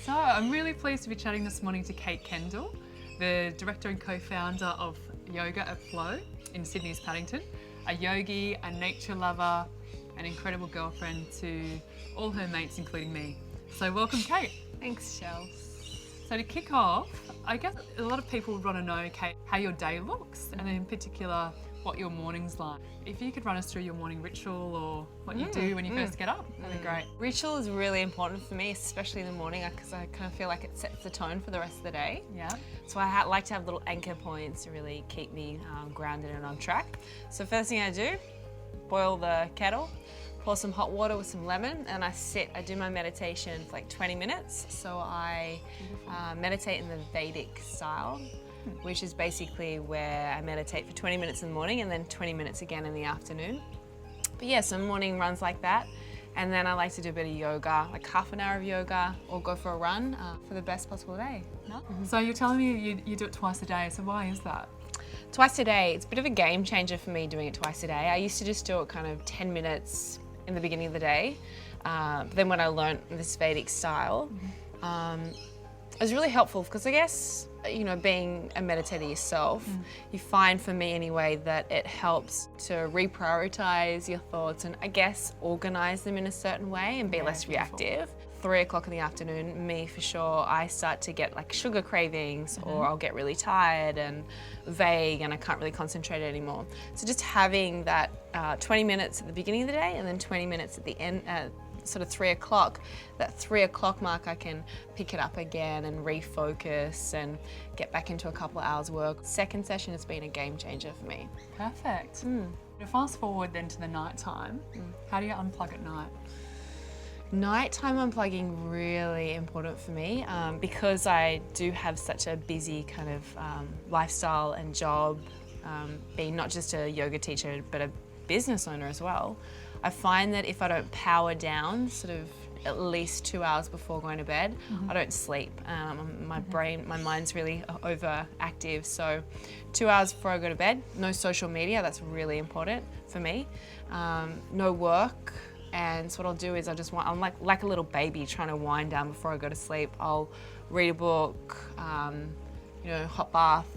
So I'm really pleased to be chatting this morning to Kate Kendall, the director and co-founder of Yoga at Flow in Sydney's Paddington, a yogi, a nature lover, an incredible girlfriend to all her mates, including me. So welcome, Kate. Thanks, Shell. So to kick off, I guess a lot of people would want to know, Kate, how your day looks, and in particular, what your morning's like. If you could run us through your morning ritual or what you do when you first get up, that'd be great. Ritual is really important for me, especially in the morning, because I kind of feel like it sets the tone for the rest of the day. Yeah. So I like to have little anchor points to really keep me grounded and on track. So first thing I do, boil the kettle, pour some hot water with some lemon, and I do my meditation for like 20 minutes. So I meditate in the Vedic style, which is basically where I meditate for 20 minutes in the morning and then 20 minutes again in the afternoon. But yeah, so morning runs like that. And then I like to do a bit of yoga, like half an hour of yoga, or go for a run for the best possible day. So you're telling me you do it twice a day, so why is that? Twice a day, it's a bit of a game changer for me doing it twice a day. I used to just do it kind of 10 minutes in the beginning of the day. But then when I learned this Vedic style, it was really helpful because I guess, you know, being a meditator yourself, you find, for me anyway, that it helps to reprioritize your thoughts and I guess organize them in a certain way and be less reactive. 3 o'clock in the afternoon, me for sure, I start to get like sugar cravings or I'll get really tired and vague and I can't really concentrate anymore. So just having that 20 minutes at the beginning of the day and then 20 minutes at the end, sort of 3 o'clock, that 3 o'clock mark I can pick it up again and refocus and get back into a couple of hours work. Second session has been a game changer for me. Perfect. Fast forward then to the night time, how do you unplug at night? Nighttime unplugging really important for me because I do have such a busy kind of lifestyle and job, being not just a yoga teacher but a business owner as well. I find that if I don't power down sort of at least 2 hours before going to bed, I don't sleep. My mind's really overactive. So 2 hours before I go to bed, no social media, that's really important for me. No work. And so what I'll do is I'm like a little baby trying to wind down before I go to sleep. I'll read a book, hot bath,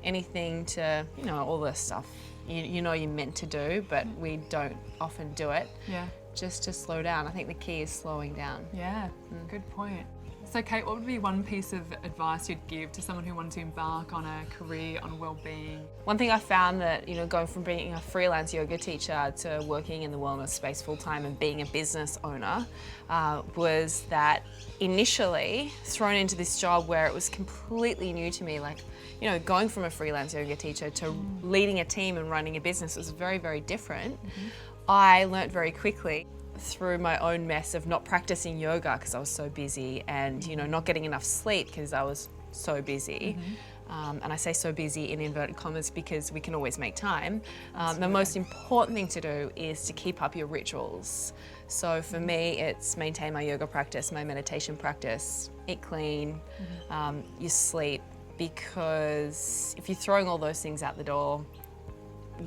anything to, all this stuff you know you're meant to do, but we don't often do it. Yeah. Just to slow down. I think the key is slowing down. Yeah, good point. So Kate, what would be one piece of advice you'd give to someone who wanted to embark on a career on well-being? One thing I found that, going from being a freelance yoga teacher to working in the wellness space full-time and being a business owner was that initially thrown into this job where it was completely new to me, like, going from a freelance yoga teacher to leading a team and running a business was very, very different. I learnt very quickly through my own mess of not practicing yoga because I was so busy and, not getting enough sleep because I was so busy. And I say so busy in inverted commas because we can always make time. The most important thing to do is to keep up your rituals. So for me, it's maintain my yoga practice, my meditation practice, eat clean, you sleep, because if you're throwing all those things out the door,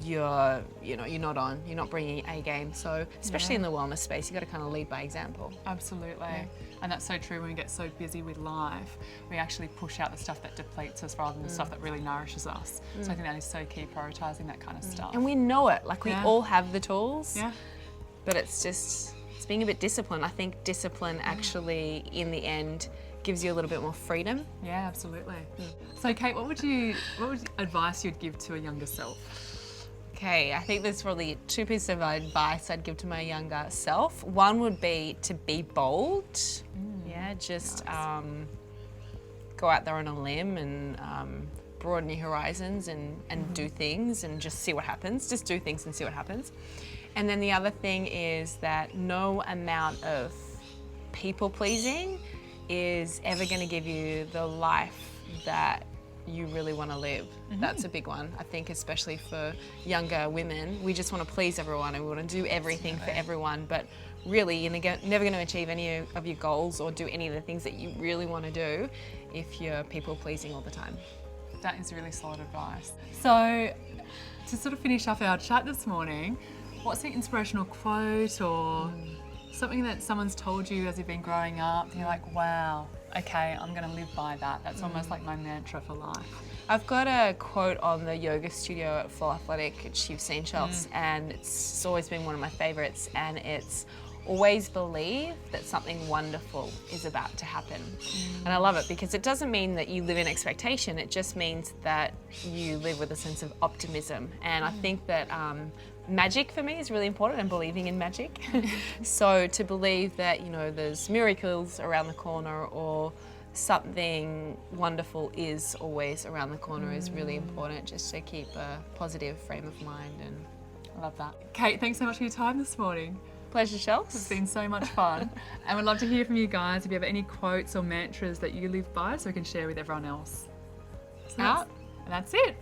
you're not bringing A game. So especially in the wellness space, you got to kind of lead by example. Absolutely. Yeah. And that's so true. When we get so busy with life, we actually push out the stuff that depletes us rather than the stuff that really nourishes us. So I think that is so key, prioritising that kind of stuff. And we know it, like we all have the tools, Yeah. but it's being a bit disciplined. I think discipline actually, in the end, gives you a little bit more freedom. Yeah, absolutely. So Kate, what would advice you'd give to a younger self? Okay, I think there's probably 2 pieces of advice I'd give to my younger self. One would be to be bold. Go out there on a limb and broaden your horizons and do things and just see what happens. Just do things and see what happens. And then the other thing is that no amount of people pleasing is ever going to give you the life that you really want to live. That's a big one. I think especially for younger women, we just want to please everyone and we want to do everything for everyone, but really you're never going to achieve any of your goals or do any of the things that you really want to do if you're people pleasing all the time. That is really solid advice. So to sort of finish off our chat this morning, what's the inspirational quote or Something that someone's told you as you've been growing up, and you're like, wow, okay, I'm going to live by that. That's almost like my mantra for life. I've got a quote on the yoga studio at Full Athletic at Chief Seen Shots, and it's always been one of my favourites, and it's always believe that something wonderful is about to happen. And I love it because it doesn't mean that you live in expectation, it just means that you live with a sense of optimism. And I think that magic for me is really important, and believing in magic. So to believe that, you know, there's miracles around the corner, or something wonderful is always around the corner is really important, just to keep a positive frame of mind. And I love that. Kate, thanks so much for your time this morning. pleasure, Shels. It's been so much fun. And we'd love to hear from you guys if you have any quotes or mantras that you live by so we can share with everyone else. So Out. that's it.